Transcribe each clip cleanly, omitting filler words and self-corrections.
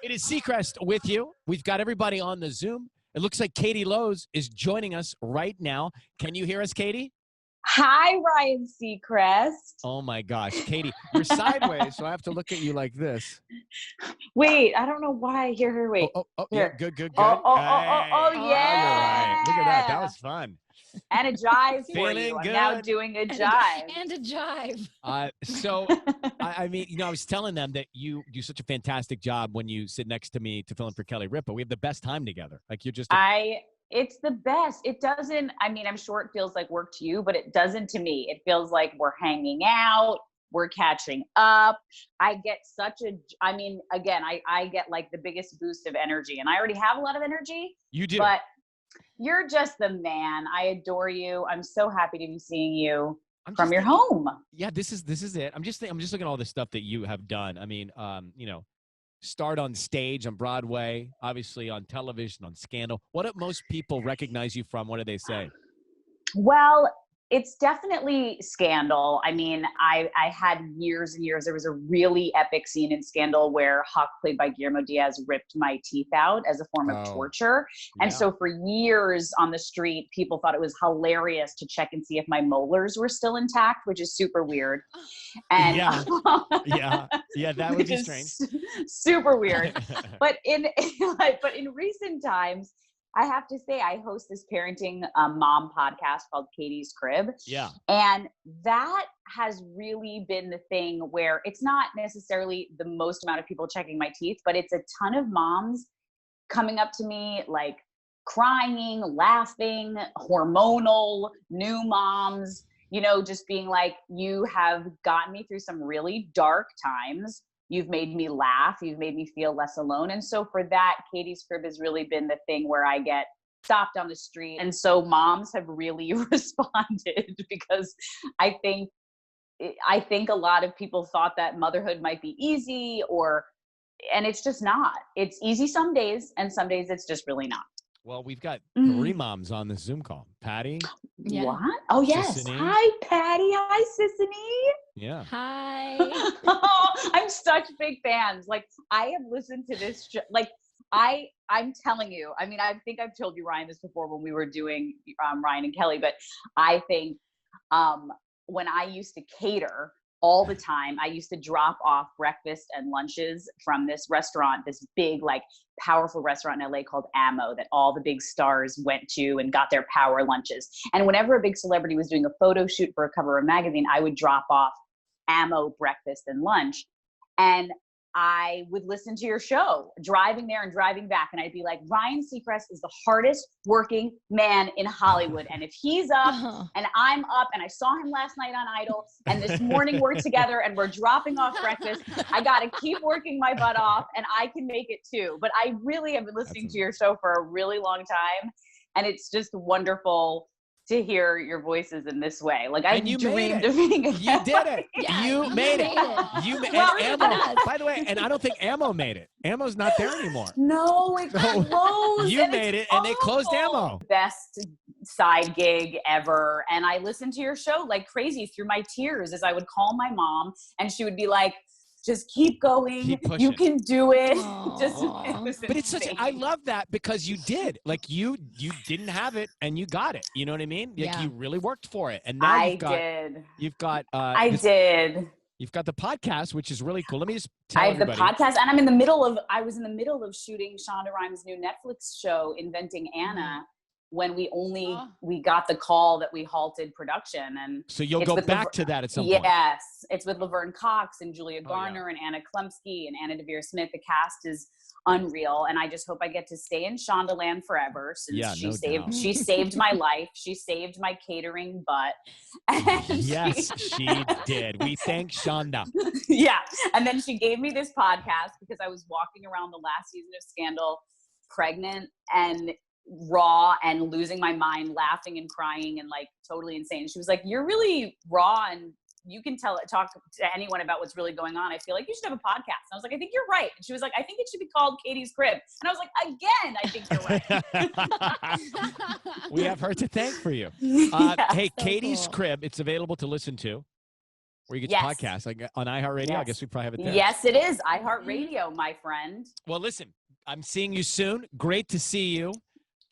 It is Seacrest with you. We've got everybody on the Zoom. It looks like Katie Lowe's is joining us right now. Can you hear us, Katie? Hi, Ryan Seacrest. Oh, my gosh. Katie, you're sideways, so I have to look at you like this. Wait, I don't know why I hear her. Wait. Oh, Here. yeah, good. Oh, Hey. yeah. You're right. Look at that. That was fun. And a jive for Feeling you. good. I'm now doing a jive. And a jive. So, I mean, I was telling them that you do such a fantastic job when you sit next to me to fill in for Kelly Ripa. We have the best time together. Like, you're just It's the best. It doesn't, I mean, I'm sure it feels like work to you, but it doesn't to me. It feels like we're hanging out, we're catching up. I get again, I get like the biggest boost of energy, and I already have a lot of energy. You do. But you're just the man. I adore you. I'm so happy to be seeing you from your home. Yeah, this is it. I'm just looking at all the stuff that you have done. I mean, start on stage on Broadway, obviously on television, on Scandal. What do most people recognize you from? What do they say? Well, it's definitely Scandal. I mean, I had years and years. There was a really epic scene in Scandal where Huck, played by Guillermo Diaz, ripped my teeth out as a form of torture. And so for years on the street, people thought it was hilarious to check and see if my molars were still intact, which is super weird. And yeah, that would be strange. Super weird. But in recent times, I have to say, I host this parenting mom podcast called Katie's Crib. Yeah. And that has really been the thing where it's not necessarily the most amount of people checking my teeth, but it's a ton of moms coming up to me like crying, laughing, hormonal, new moms, just being like, you have gotten me through some really dark times. You've made me laugh. You've made me feel less alone. And so for that, Katie's Crib has really been the thing where I get stopped on the street. And so moms have really responded because I think a lot of people thought that motherhood might be easy and it's just not. It's easy some days, and some days it's just really not. Well, we've got 3 moms on this Zoom call. Patty. Yeah. What? Oh, yes. Sissany. Hi, Patty. Hi, Sissany. Yeah. Hi. I'm such big fans. Like, I have listened to this. I'm telling you, I mean, I think I've told you, Ryan, this before when we were doing Ryan and Kelly, but I think when I used to cater all the time, I used to drop off breakfast and lunches from this restaurant, this big, like, powerful restaurant in LA called Ammo that all the big stars went to and got their power lunches. And whenever a big celebrity was doing a photo shoot for a cover of a magazine, I would drop off Ammo breakfast and lunch. And I would listen to your show driving there and driving back. And I'd be like, Ryan Seacrest is the hardest working man in Hollywood. And if he's up and I'm up, and I saw him last night on Idol, and this morning we're together and we're dropping off breakfast, I got to keep working my butt off, and I can make it too. But I really have been listening to your show for a really long time. And it's just wonderful to hear your voices in this way. Like, I dreamed of being a You did it. Yeah, you made it. You made it. Ammo, by the way, and I don't think Ammo made it. Ammo's not there anymore. No, it closed. You made it, and they closed Ammo. Best side gig ever. And I listened to your show like crazy through my tears as I would call my mom, and she would be like, just keep going. Keep pushing. You can do it. But it's I love that because you did. Like, you didn't have it and you got it. You know what I mean? Like, you really worked for it. And now you've got the podcast, which is really cool. Let me just tell everybody. I have the podcast, and I was in the middle of shooting Shonda Rhimes' new Netflix show, Inventing Anna, when we got the call that we halted production. And so you'll go back to that at some point. Yes, it's with Laverne Cox and Julia Garner and Anna Klumsky and Anna Devere Smith. The cast is unreal, and I just hope I get to stay in Shondaland forever, since she saved my life. She saved my catering butt. Yes, she did. We thank Shonda. Yeah, and then she gave me this podcast because I was walking around the last season of Scandal pregnant and raw and losing my mind, laughing and crying and like totally insane. She was like, you're really raw and you can talk to anyone about what's really going on. I feel like you should have a podcast. And I was like, I think you're right. And she was like, I think it should be called Katie's Crib. And I was like, again, I think you're right. We have her to thank for you. Hey, so Katie's Crib, it's available to listen to where you get your podcast? Like on iHeartRadio? Yes. I guess we probably have it there. Yes, it is. iHeartRadio, my friend. Well, listen, I'm seeing you soon. Great to see you.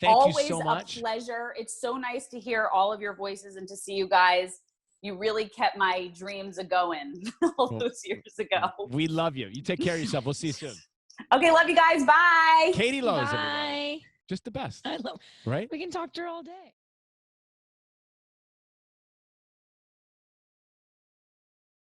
Thank you so much. Always a pleasure. It's so nice to hear all of your voices and to see you guys. You really kept my dreams a-going all those years ago. We love you. You take care of yourself. We'll see you soon. Okay, love you guys. Bye. Katie Lowe's, Bye. everybody. Just the best. I love. Right? We can talk to her all day.